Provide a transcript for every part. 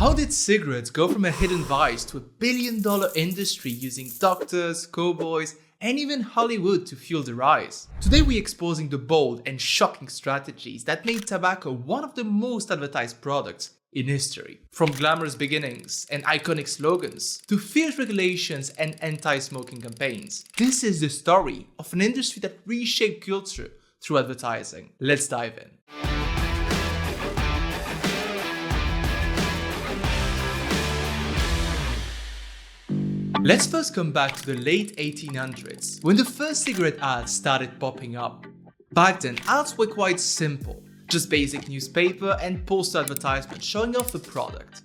How did cigarettes go from a hidden vice to a billion-dollar industry using doctors, cowboys, and even Hollywood to fuel the rise? Today we're exposing the bold and shocking strategies that made tobacco one of the most advertised products in history. From glamorous beginnings and iconic slogans to fierce regulations and anti-smoking campaigns. This is the story of an industry that reshaped culture through advertising. Let's dive in. Let's first come back to the late 1800s, when the first cigarette ads started popping up. Back then, ads were quite simple, just basic newspaper and poster advertisements showing off the product.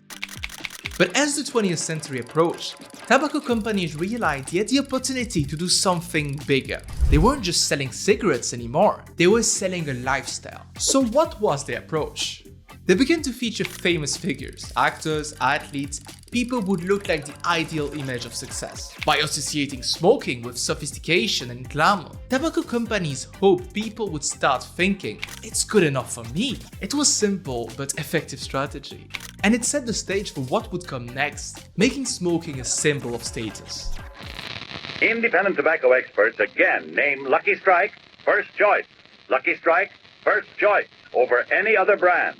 But as the 20th century approached, tobacco companies realized they had the opportunity to do something bigger. They weren't just selling cigarettes anymore, they were selling a lifestyle. So what was their approach? They began to feature famous figures, actors, athletes, people who would look like the ideal image of success. By associating smoking with sophistication and glamour, tobacco companies hoped people would start thinking, it's good enough for me. It was simple but effective strategy. And it set the stage for what would come next, making smoking a symbol of status. Independent tobacco experts again name Lucky Strike first choice. Lucky Strike first choice over any other brand.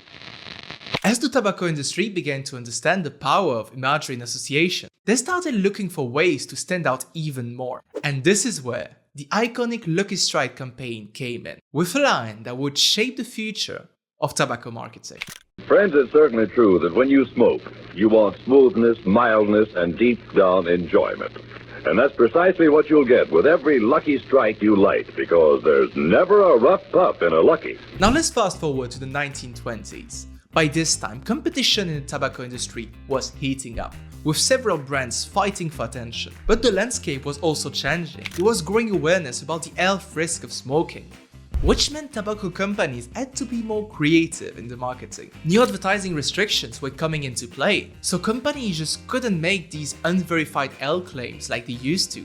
As the tobacco industry began to understand the power of imagery and association, they started looking for ways to stand out even more. And this is where the iconic Lucky Strike campaign came in, with a line that would shape the future of tobacco marketing. Friends, it's certainly true that when you smoke, you want smoothness, mildness, and deep-down enjoyment. And that's precisely what you'll get with every Lucky Strike you light, because there's never a rough puff in a Lucky. Now let's fast forward to the 1920s. By this time, competition in the tobacco industry was heating up, with several brands fighting for attention. But the landscape was also changing. There was growing awareness about the health risk of smoking, which meant tobacco companies had to be more creative in the marketing. New advertising restrictions were coming into play, so companies just couldn't make these unverified health claims like they used to.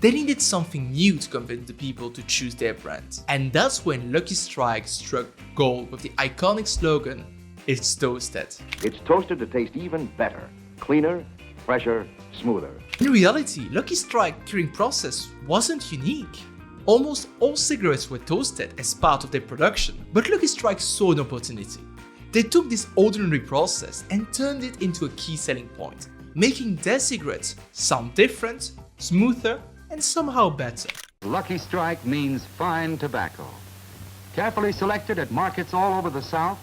They needed something new to convince the people to choose their brand. And that's when Lucky Strike struck gold with the iconic slogan, "It's toasted." It's toasted to taste even better, cleaner, fresher, smoother. In reality, Lucky Strike's curing process wasn't unique. Almost all cigarettes were toasted as part of their production, but Lucky Strike saw an opportunity. They took this ordinary process and turned it into a key selling point, making their cigarettes sound different, smoother, and somehow better. Lucky Strike means fine tobacco. Carefully selected at markets all over the South,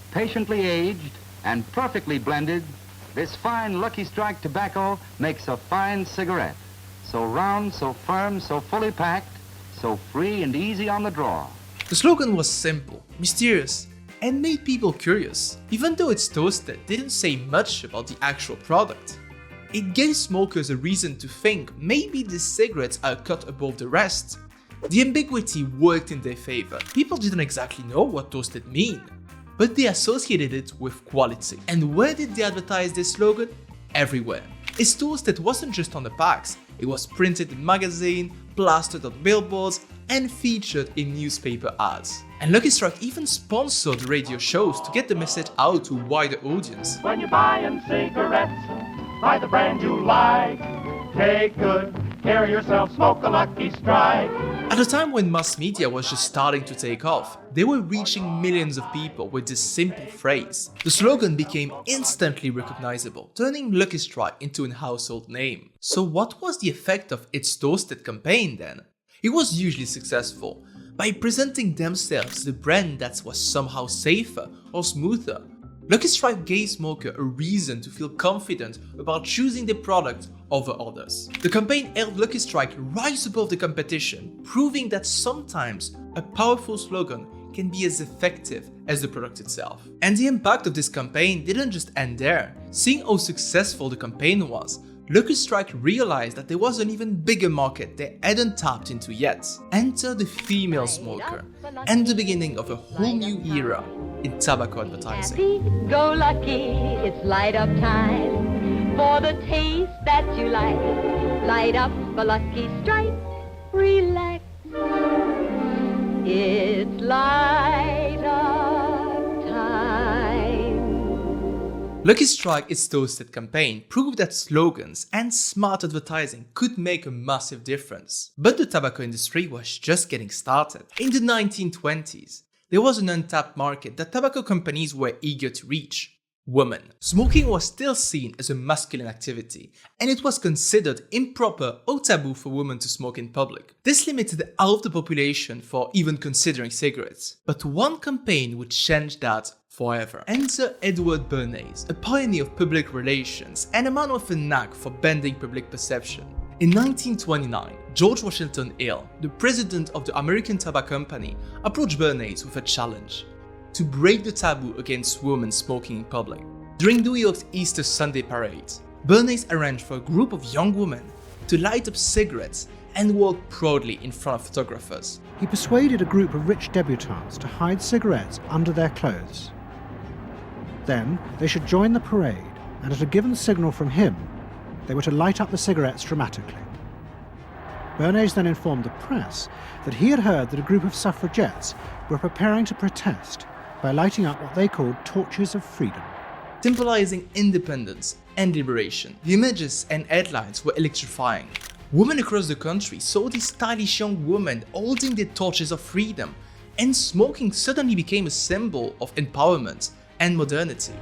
patiently aged and perfectly blended, this fine Lucky Strike tobacco makes a fine cigarette. So round, so firm, so fully packed, so free and easy on the draw. The slogan was simple, mysterious, and made people curious. Even though it's toasted, they didn't say much about the actual product. It gave smokers a reason to think maybe these cigarettes are cut above the rest. The ambiguity worked in their favor. People didn't exactly know what toasted mean, but they associated it with quality. And where did they advertise this slogan? Everywhere. It's toasted wasn't just on the packs, it was printed in magazines, plastered on billboards, and featured in newspaper ads. And Lucky Strike even sponsored radio shows to get the message out to a wider audience. When you're buying cigarettes, buy the brand you like. Take good care of yourself, smoke a Lucky Strike. At a time when mass media was just starting to take off, they were reaching millions of people with this simple phrase. The slogan became instantly recognizable, turning Lucky Strike into a household name. So what was the effect of It's Toasted campaign then? It was hugely successful. By presenting themselves as the brand that was somehow safer or smoother, Lucky Strike gave smokers a reason to feel confident about choosing their product over others. The campaign helped Lucky Strike rise above the competition, proving that sometimes a powerful slogan can be as effective as the product itself. And the impact of this campaign didn't just end there. Seeing how successful the campaign was, Lucky Strike realized that there was an even bigger market they hadn't tapped into yet. Enter the female smoker, and the beginning of a whole new era in tobacco advertising. Happy, go lucky, it's light up time for the taste that you like. Light up a Lucky Strike, relax. It's light up time. Lucky Strike, its toasted campaign, proved that slogans and smart advertising could make a massive difference. But the tobacco industry was just getting started. In the 1920s, there was an untapped market that tobacco companies were eager to reach. Women. Smoking was still seen as a masculine activity, and it was considered improper or taboo for women to smoke in public. This limited half the population for even considering cigarettes. But one campaign would change that forever. Enter Edward Bernays, a pioneer of public relations and a man with a knack for bending public perception. In 1929, George Washington Hill, the president of the American Tobacco Company, approached Bernays with a challenge: to break the taboo against women smoking in public. During New York's Easter Sunday parade, Bernays arranged for a group of young women to light up cigarettes and walk proudly in front of photographers. He persuaded a group of rich debutantes to hide cigarettes under their clothes. Then they should join the parade, and at a given signal from him, they were to light up the cigarettes dramatically. Bernays then informed the press that he had heard that a group of suffragettes were preparing to protest by lighting up what they called torches of freedom. Symbolizing independence and liberation, the images and headlines were electrifying. Women across the country saw these stylish young women holding their torches of freedom, and smoking suddenly became a symbol of empowerment and modernity.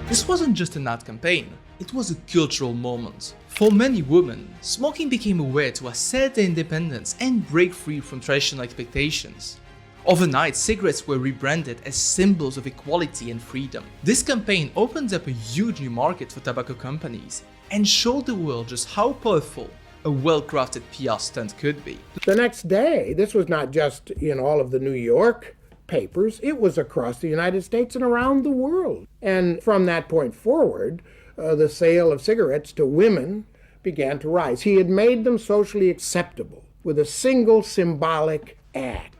This wasn't just an ad campaign, it was a cultural moment. For many women, smoking became a way to assert their independence and break free from traditional expectations. Overnight, cigarettes were rebranded as symbols of equality and freedom. This campaign opened up a huge new market for tobacco companies and showed the world just how powerful a well-crafted PR stunt could be. The next day, this was not just in all of the New York papers, it was across the United States and around the world. And from that point forward, the sale of cigarettes to women began to rise. He had made them socially acceptable with a single symbolic act.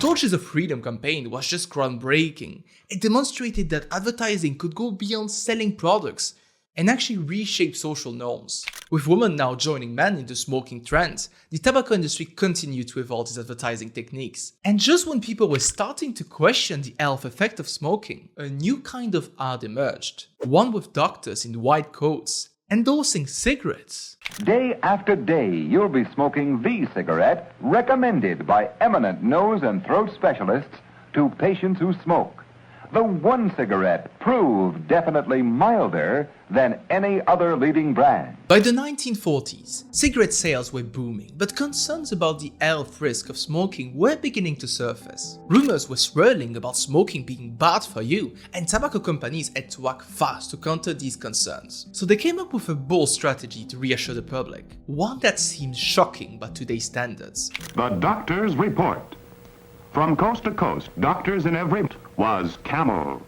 Torches of Freedom campaign was just groundbreaking. It demonstrated that advertising could go beyond selling products and actually reshape social norms. With women now joining men in the smoking trend, the tobacco industry continued to evolve its advertising techniques. And just when people were starting to question the health effect of smoking, a new kind of ad emerged. One with doctors in white coats endorsing cigarettes. Day after day, you'll be smoking the cigarette recommended by eminent nose and throat specialists to patients who smoke. The one cigarette proved definitely milder than any other leading brand. By the 1940s, cigarette sales were booming, but concerns about the health risk of smoking were beginning to surface. Rumors were swirling about smoking being bad for you, and tobacco companies had to act fast to counter these concerns. So they came up with a bold strategy to reassure the public, one that seems shocking by today's standards. The doctor's report. From coast to coast, doctors in every was Camel.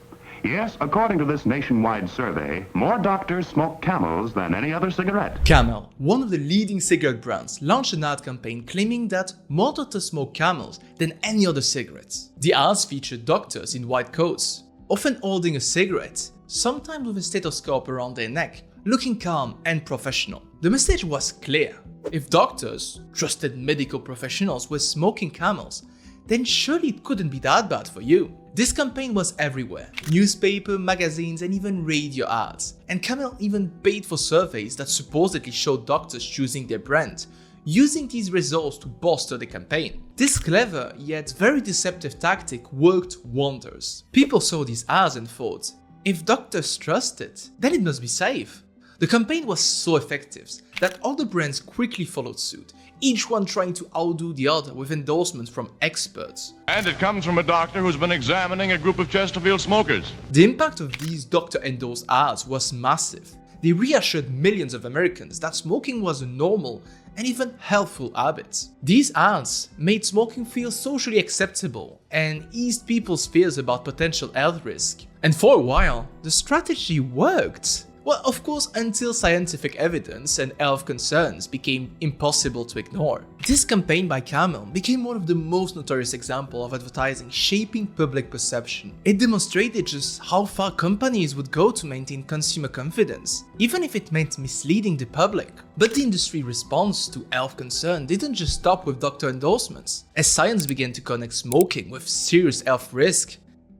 Yes, according to this nationwide survey, more doctors smoke Camels than any other cigarette. Camel, one of the leading cigarette brands, launched an ad campaign claiming that more doctors smoke Camels than any other cigarettes. The ads featured doctors in white coats, often holding a cigarette, sometimes with a stethoscope around their neck, looking calm and professional. The message was clear. If doctors, trusted medical professionals, were smoking Camels, then surely it couldn't be that bad for you. This campaign was everywhere. Newspaper, magazines, and even radio ads. And Camel even paid for surveys that supposedly showed doctors choosing their brand, using these results to bolster the campaign. This clever yet very deceptive tactic worked wonders. People saw these ads and thought, if doctors trust it, then it must be safe. The campaign was so effective that other brands quickly followed suit, each one trying to outdo the other with endorsements from experts. And it comes from a doctor who's been examining a group of Chesterfield smokers. The impact of these doctor-endorsed ads was massive. They reassured millions of Americans that smoking was a normal and even healthful habit. These ads made smoking feel socially acceptable and eased people's fears about potential health risk. And for a while, the strategy worked. Well, of course, until scientific evidence and health concerns became impossible to ignore. This campaign by Camel became one of the most notorious examples of advertising shaping public perception. It demonstrated just how far companies would go to maintain consumer confidence, even if it meant misleading the public. But the industry response to health concern didn't just stop with doctor endorsements. As science began to connect smoking with serious health risk,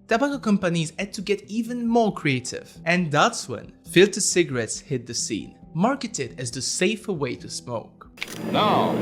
tobacco companies had to get even more creative. And that's when filter cigarettes hit the scene, marketed as the safer way to smoke. Now,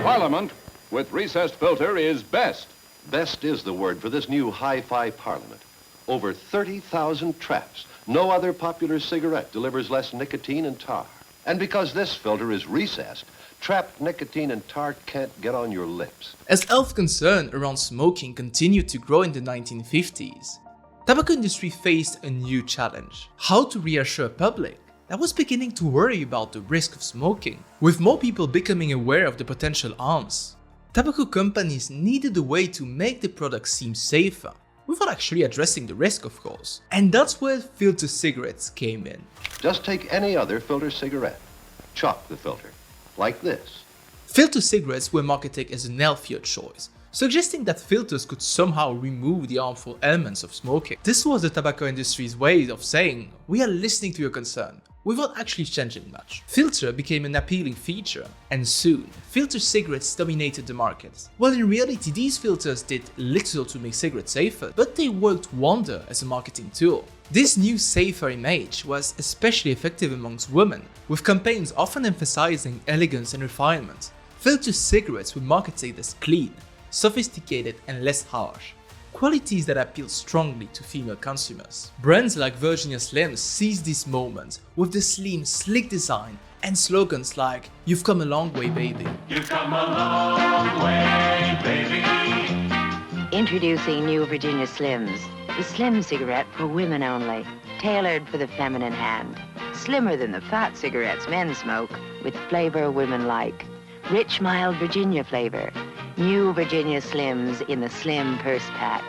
Parliament with recessed filter is best. Best is the word for this new hi-fi Parliament. Over 30,000 traps. No other popular cigarette delivers less nicotine and tar. And because this filter is recessed, trapped nicotine and tar can't get on your lips. As health concern around smoking continued to grow in the 1950s, tobacco industry faced a new challenge: how to reassure public that was beginning to worry about the risk of smoking. With more people becoming aware of the potential harms, tobacco companies needed a way to make the product seem safer, without actually addressing the risk, of course. And that's where filter cigarettes came in. Just take any other filter cigarette. Chop the filter, like this. Filter cigarettes were marketed as an healthier choice, suggesting that filters could somehow remove the harmful elements of smoking. This was the tobacco industry's way of saying, we are listening to your concern, without actually changing much. Filter became an appealing feature, and soon, filter cigarettes dominated the market. Well, in reality, these filters did little to make cigarettes safer, but they worked wonder as a marketing tool. This new safer image was especially effective amongst women, with campaigns often emphasizing elegance and refinement. Filter cigarettes were marketed as clean, sophisticated and less harsh, qualities that appeal strongly to female consumers. Brands like Virginia Slims seized this moment with the slim, slick design and slogans like, "You've come a long way, baby." You've come a long way, baby. Introducing new Virginia Slims, the slim cigarette for women only, tailored for the feminine hand. Slimmer than the fat cigarettes men smoke, with flavor women like. Rich, mild Virginia flavor. New Virginia Slims in the slim purse pack.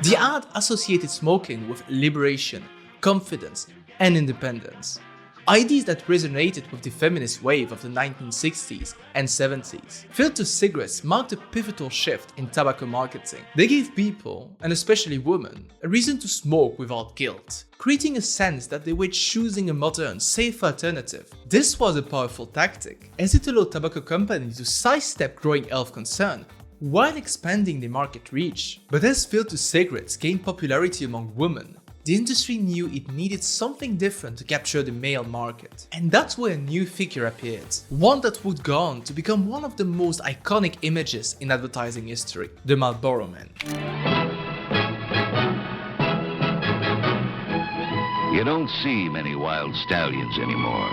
The ad associated smoking with liberation, confidence, and independence. Ideas that resonated with the feminist wave of the 1960s and 70s. Filter cigarettes marked a pivotal shift in tobacco marketing. They gave people, and especially women, a reason to smoke without guilt, creating a sense that they were choosing a modern, safe alternative. This was a powerful tactic, as it allowed tobacco companies to sidestep growing health concern while expanding their market reach. But as filter cigarettes gained popularity among women, the industry knew it needed something different to capture the male market. And that's where a new figure appeared, one that would go on to become one of the most iconic images in advertising history, the Marlboro Man. You don't see many wild stallions anymore.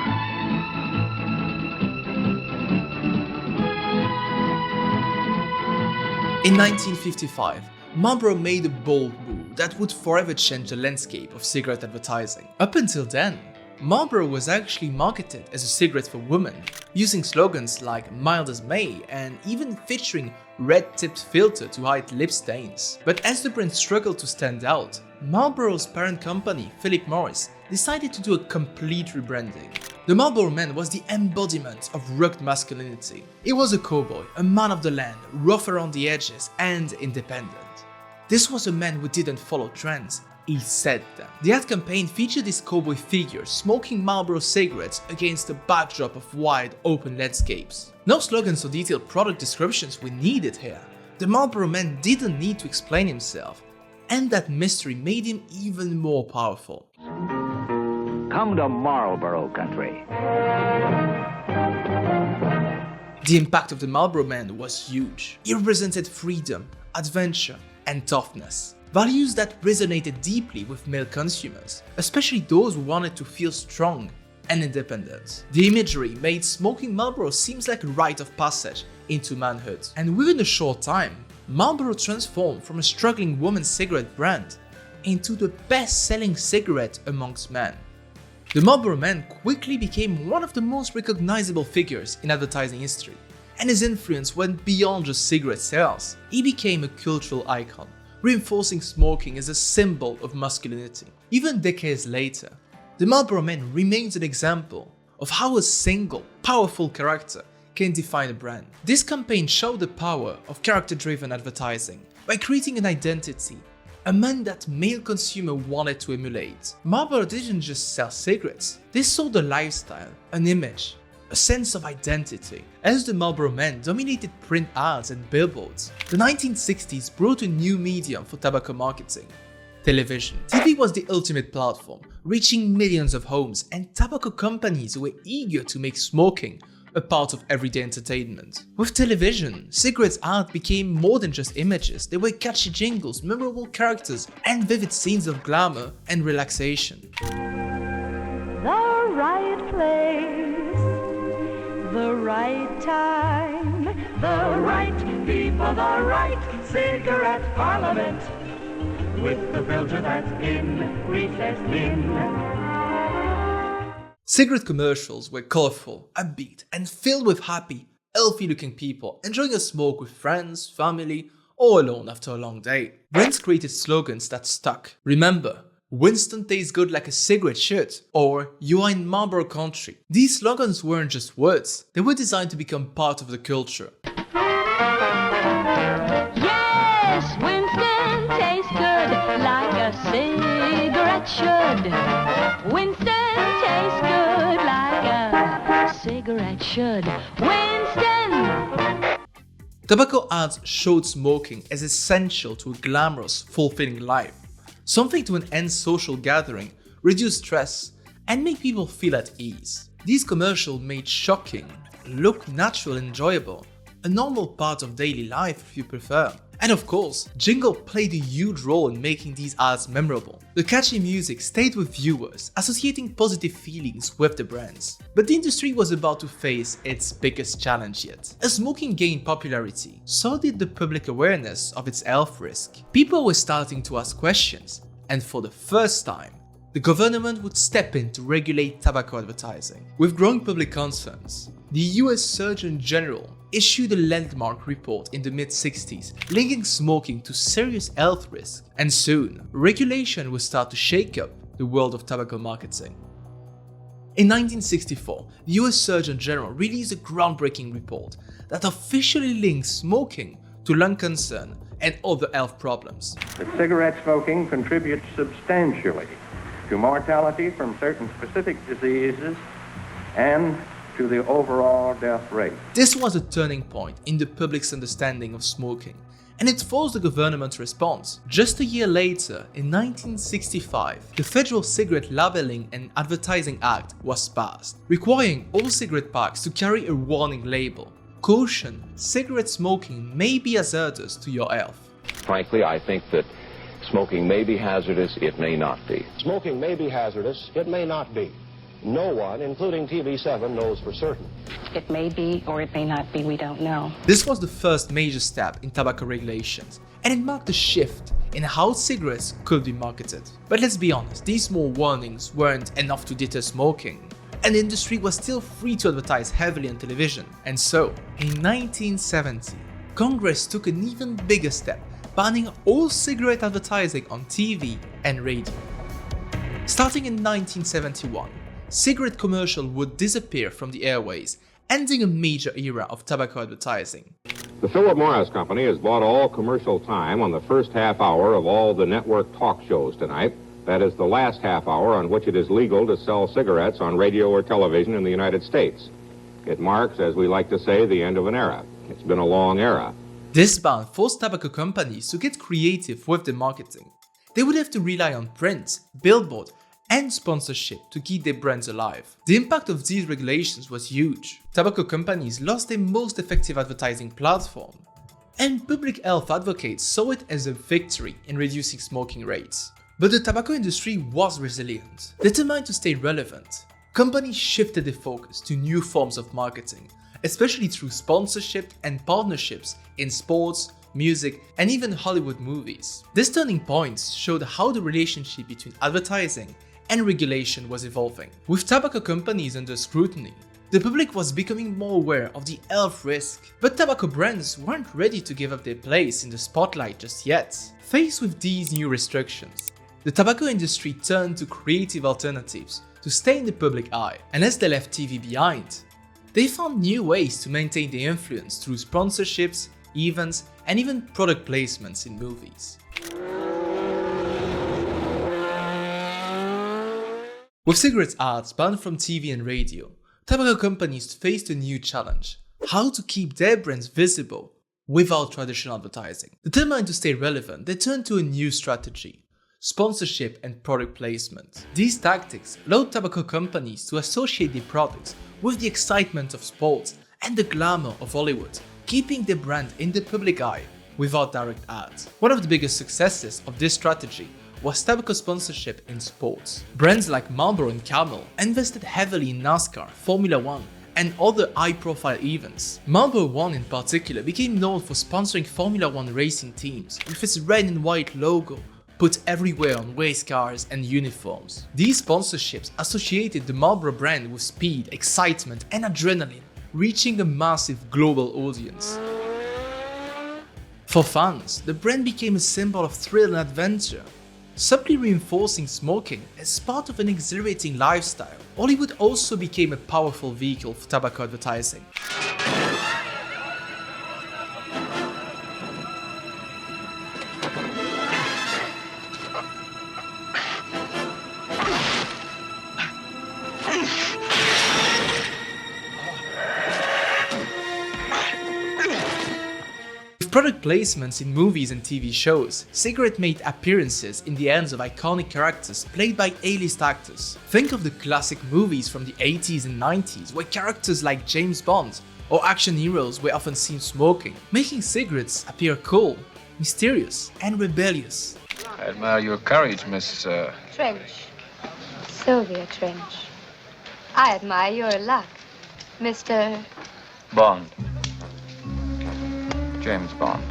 In 1955, Marlboro made a bold move that would forever change the landscape of cigarette advertising. Up until then, Marlboro was actually marketed as a cigarette for women, using slogans like "mild as May" and even featuring red-tipped filter to hide lip stains. But as the brand struggled to stand out, Marlboro's parent company, Philip Morris, decided to do a complete rebranding. The Marlboro Man was the embodiment of rugged masculinity. He was a cowboy, a man of the land, rough around the edges and independent. This was a man who didn't follow trends, he set them. The ad campaign featured this cowboy figure smoking Marlboro cigarettes against a backdrop of wide, open landscapes. No slogans or detailed product descriptions were needed here. The Marlboro Man didn't need to explain himself, and that mystery made him even more powerful. Come to Marlboro country. The impact of the Marlboro Man was huge. He represented freedom, adventure, and toughness. Values that resonated deeply with male consumers, especially those who wanted to feel strong and independent. The imagery made smoking Marlboro seem like a rite of passage into manhood. And within a short time, Marlboro transformed from a struggling woman's cigarette brand into the best-selling cigarette amongst men. The Marlboro Man quickly became one of the most recognizable figures in advertising history, and his influence went beyond just cigarette sales. He became a cultural icon, reinforcing smoking as a symbol of masculinity. Even decades later, the Marlboro Man remains an example of how a single, powerful character can define a brand. This campaign showed the power of character-driven advertising by creating an identity, a man that male consumer wanted to emulate. Marlboro didn't just sell cigarettes, they sold a lifestyle, an image, a sense of identity. As the Marlboro Man dominated print ads and billboards, the 1960s brought a new medium for tobacco marketing, Television. TV was the ultimate platform, reaching millions of homes, and tobacco companies were eager to make smoking a part of everyday entertainment. With television, cigarettes ads became more than just images. They were catchy jingles, memorable characters, and vivid scenes of glamour and relaxation. The right place, the right time, the right people, the right cigarette parliament, with the filter that's in, recessed in. Cigarette commercials were colorful, upbeat, and filled with happy, healthy-looking people enjoying a smoke with friends, family, or alone after a long day. Brands created slogans that stuck. Remember, Winston tastes good like a cigarette should, or you are in Marlboro country. These slogans weren't just words, they were designed to become part of the culture. Yes, Winston tastes good like a cigarette should. Winston tastes good like a cigarette should. Winston! Tobacco ads showed smoking as essential to a glamorous, fulfilling life. Something to enhance social gathering, reduce stress, and make people feel at ease. These commercials made shocking, look natural and enjoyable, a normal part of daily life if you prefer. And of course, jingle played a huge role in making these ads memorable. The catchy music stayed with viewers, associating positive feelings with the brands. But the industry was about to face its biggest challenge yet. As smoking gained popularity, so did the public awareness of its health risk. People were starting to ask questions, and for the first time, the government would step in to regulate tobacco advertising. With growing public concerns, the US Surgeon General issued a landmark report in the mid-60s linking smoking to serious health risks, and soon, regulation would start to shake up the world of tobacco marketing. In 1964, the US Surgeon General released a groundbreaking report that officially links smoking to lung cancer and other health problems. That cigarette smoking contributes substantially to mortality from certain specific diseases and to the overall death rate. This was a turning point in the public's understanding of smoking, and it forced the government's response. Just a year later, in 1965, the Federal Cigarette Labeling and Advertising Act was passed, requiring all cigarette packs to carry a warning label. Caution, cigarette smoking may be hazardous to your health. Frankly, I think that smoking may be hazardous, it may not be. Smoking may be hazardous, it may not be. No one, including TV7, knows for certain. It may be or it may not be, we don't know. This was the first major step in tobacco regulations, and it marked a shift in how cigarettes could be marketed. But let's be honest, these small warnings weren't enough to deter smoking, and the industry was still free to advertise heavily on television. And so, in 1970, Congress took an even bigger step, banning all cigarette advertising on TV and radio. Starting in 1971, cigarette commercials would disappear from the airways, ending a major era of tobacco advertising. The Philip Morris Company has bought all commercial time on the first half hour of all the network talk shows tonight. That is the last half hour on which it is legal to sell cigarettes on radio or television in the United States. It marks, as we like to say, the end of an era. It's been a long era. This ban forced tobacco companies to get creative with their marketing. They would have to rely on print, billboard, and sponsorship to keep their brands alive. The impact of these regulations was huge. Tobacco companies lost their most effective advertising platform, and public health advocates saw it as a victory in reducing smoking rates. But the tobacco industry was resilient. Determined to stay relevant, companies shifted their focus to new forms of marketing, especially through sponsorship and partnerships in sports, music, and even Hollywood movies. These turning points showed how the relationship between advertising and regulation was evolving. With tobacco companies under scrutiny, the public was becoming more aware of the health risk, but tobacco brands weren't ready to give up their place in the spotlight just yet. Faced with these new restrictions, the tobacco industry turned to creative alternatives to stay in the public eye, and as they left TV behind, they found new ways to maintain their influence through sponsorships, events, and even product placements in movies. With cigarette ads banned from TV and radio, tobacco companies faced a new challenge: how to keep their brands visible without traditional advertising. Determined to stay relevant, they turned to a new strategy: sponsorship and product placement. These tactics allowed tobacco companies to associate their products with the excitement of sports and the glamour of Hollywood, keeping the brand in the public eye without direct ads. One of the biggest successes of this strategy was tobacco sponsorship in sports. Brands like Marlboro and Camel invested heavily in NASCAR, Formula 1, and other high-profile events. Marlboro 1 in particular became known for sponsoring Formula 1 racing teams with its red and white logo put everywhere on race cars and uniforms. These sponsorships associated the Marlboro brand with speed, excitement, and adrenaline, reaching a massive global audience. For fans, the brand became a symbol of thrill and adventure, subtly reinforcing smoking as part of an exhilarating lifestyle. Hollywood also became a powerful vehicle for tobacco advertising. Product placements in movies and TV shows, Cigaret made appearances in the hands of iconic characters played by A-list actors. Think of the classic movies from the 80s and 90s where characters like James Bond or action heroes were often seen smoking, making cigarettes appear cool, mysterious and rebellious. I admire your courage, Miss... Trench. Sylvia Trench. I admire your luck, Mr. Bond. James Bond.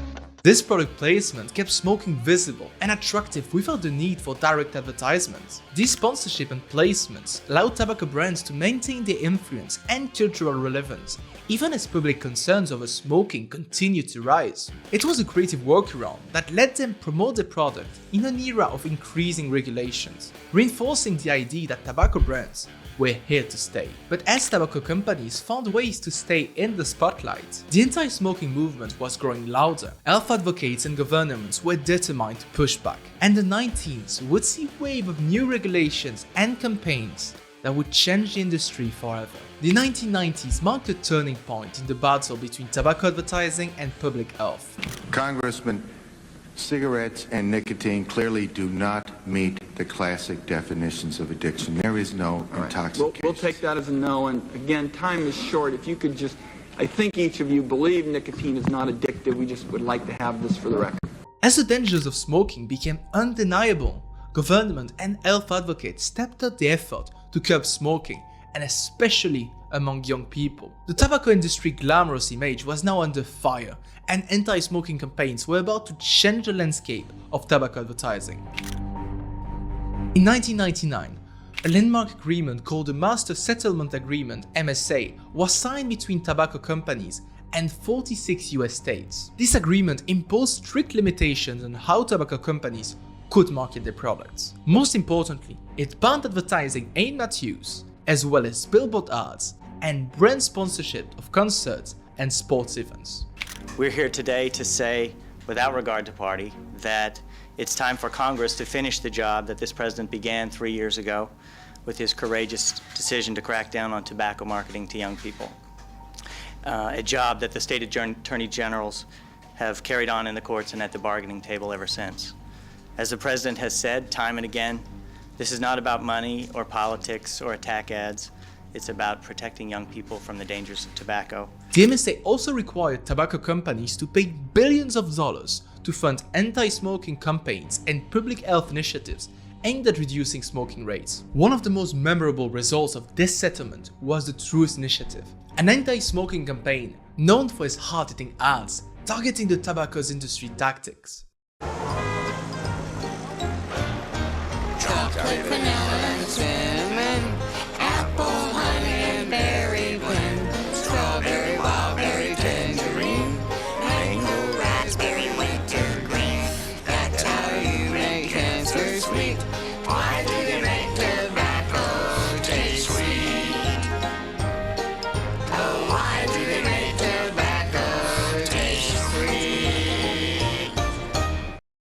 This product placement kept smoking visible and attractive without the need for direct advertisements. These sponsorship and placements allowed tobacco brands to maintain their influence and cultural relevance, even as public concerns over smoking continued to rise. It was a creative workaround that let them promote the product in an era of increasing regulations, reinforcing the idea that tobacco brands were here to stay. But as tobacco companies found ways to stay in the spotlight, the anti-smoking movement was growing louder. Health advocates and governments were determined to push back, and the 19th would see a wave of new regulations and campaigns that would change the industry forever. The 1990s marked a turning point in the battle between tobacco advertising and public health. Congressman, cigarettes and nicotine clearly do not meet the classic definitions of addiction. There is no intoxication. We'll take that as a no, and again, time is short. If you could just, I think each of you believe nicotine is not addictive. We just would like to have this for the record. As the dangers of smoking became undeniable, government and health advocates stepped up the effort to curb smoking, and especially among young people. The tobacco industry glamorous image was now under fire, and anti-smoking campaigns were about to change the landscape of tobacco advertising. In 1999, a landmark agreement called the Master Settlement Agreement (MSA) was signed between tobacco companies and 46 US states. This agreement imposed strict limitations on how tobacco companies could market their products. Most importantly, it banned advertising aimed at youth, as well as billboard ads and brand sponsorship of concerts and sports events. We're here today to say, without regard to party, that it's time for Congress to finish the job that this president began 3 years ago with his courageous decision to crack down on tobacco marketing to young people. A job that the state attorney generals have carried on in the courts and at the bargaining table ever since. As the president has said time and again, this is not about money or politics or attack ads. It's about protecting young people from the dangers of tobacco. The MSA also required tobacco companies to pay billions of dollars to fund anti-smoking campaigns and public health initiatives aimed at reducing smoking rates. One of the most memorable results of this settlement was the Truth Initiative, an anti-smoking campaign known for its hard-hitting ads targeting the tobacco industry tactics. Chocolate, vanilla, cinnamon, apple, honey, and berry blend, strawberry, wildberry, tangerine, mango, raspberry, wintergreen. That's how you make cancer sweet. Why do they make tobacco taste sweet? Oh, why do they make tobacco taste sweet?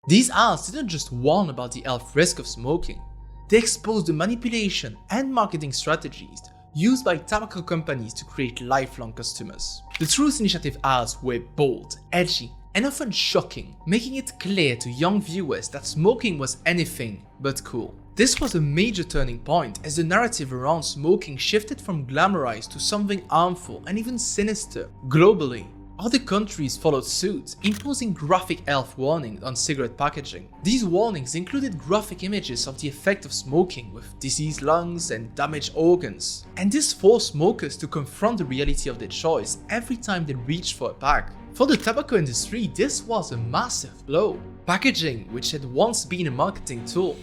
These ads didn't just warn about the health risk of smoking, they exposed the manipulation and marketing strategies used by tobacco companies to create lifelong customers. The Truth Initiative ads were bold, edgy, and often shocking, making it clear to young viewers that smoking was anything but cool. This was a major turning point as the narrative around smoking shifted from glamorized to something harmful and even sinister. Globally, other countries followed suit, imposing graphic health warnings on cigarette packaging. These warnings included graphic images of the effect of smoking with diseased lungs and damaged organs. And this forced smokers to confront the reality of their choice every time they reached for a pack. For the tobacco industry, this was a massive blow. Packaging, which had once been a marketing tool,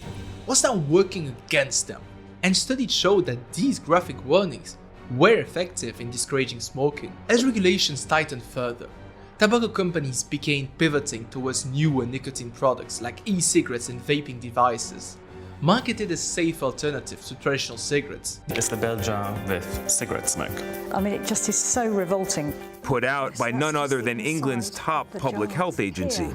was now working against them. And studies showed that these graphic warnings were effective in discouraging smoking. As regulations tightened further, tobacco companies began pivoting towards newer nicotine products like e-cigarettes and vaping devices, marketed as safe alternatives to traditional cigarettes. It's the bell jar with cigarette smoke. I mean, it just is so revolting. Put out by none other than England's top public health agency.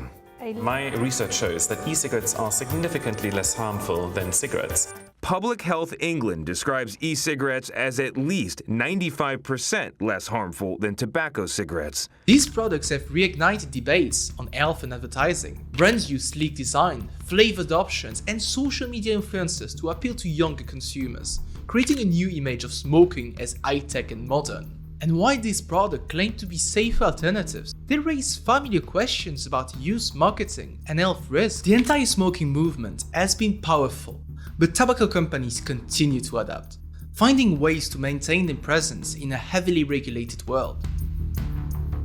My research shows that e-cigarettes are significantly less harmful than cigarettes. Public Health England describes e-cigarettes as at least 95% less harmful than tobacco cigarettes. These products have reignited debates on health and advertising. Brands use sleek design, flavored options, and social media influencers to appeal to younger consumers, creating a new image of smoking as high-tech and modern. And while these products claim to be safer alternatives, they raise familiar questions about youth marketing and health risks. The anti-smoking movement has been powerful, but tobacco companies continue to adapt, finding ways to maintain their presence in a heavily regulated world.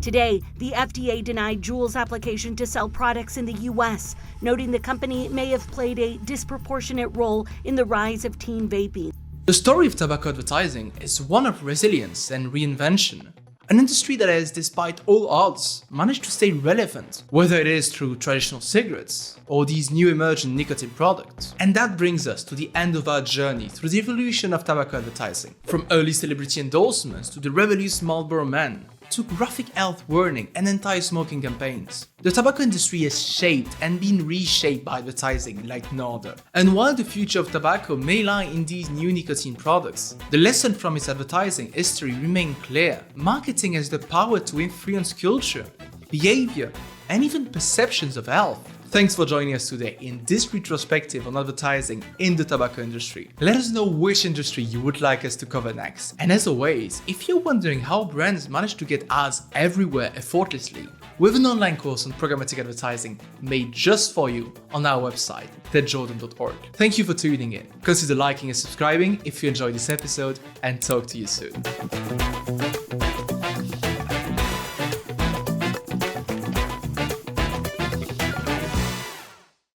Today, the FDA denied Juul's application to sell products in the U.S., noting the company may have played a disproportionate role in the rise of teen vaping. The story of tobacco advertising is one of resilience and reinvention. An industry that has, despite all odds, managed to stay relevant, whether it is through traditional cigarettes or these new emerging nicotine products. And that brings us to the end of our journey through the evolution of tobacco advertising. From early celebrity endorsements to the rebellious Marlboro Man, to graphic health warning and anti-smoking campaigns. The tobacco industry has shaped and been reshaped by advertising like no other. And while the future of tobacco may lie in these new nicotine products, the lesson from its advertising history remains clear. Marketing has the power to influence culture, behavior, and even perceptions of health. Thanks for joining us today in this retrospective on advertising in the tobacco industry. Let us know which industry you would like us to cover next. And as always, if you're wondering how brands manage to get ads everywhere effortlessly, we have an online course on programmatic advertising made just for you on our website, tedjordan.org. Thank you for tuning in. Consider liking and subscribing if you enjoyed this episode, and talk to you soon.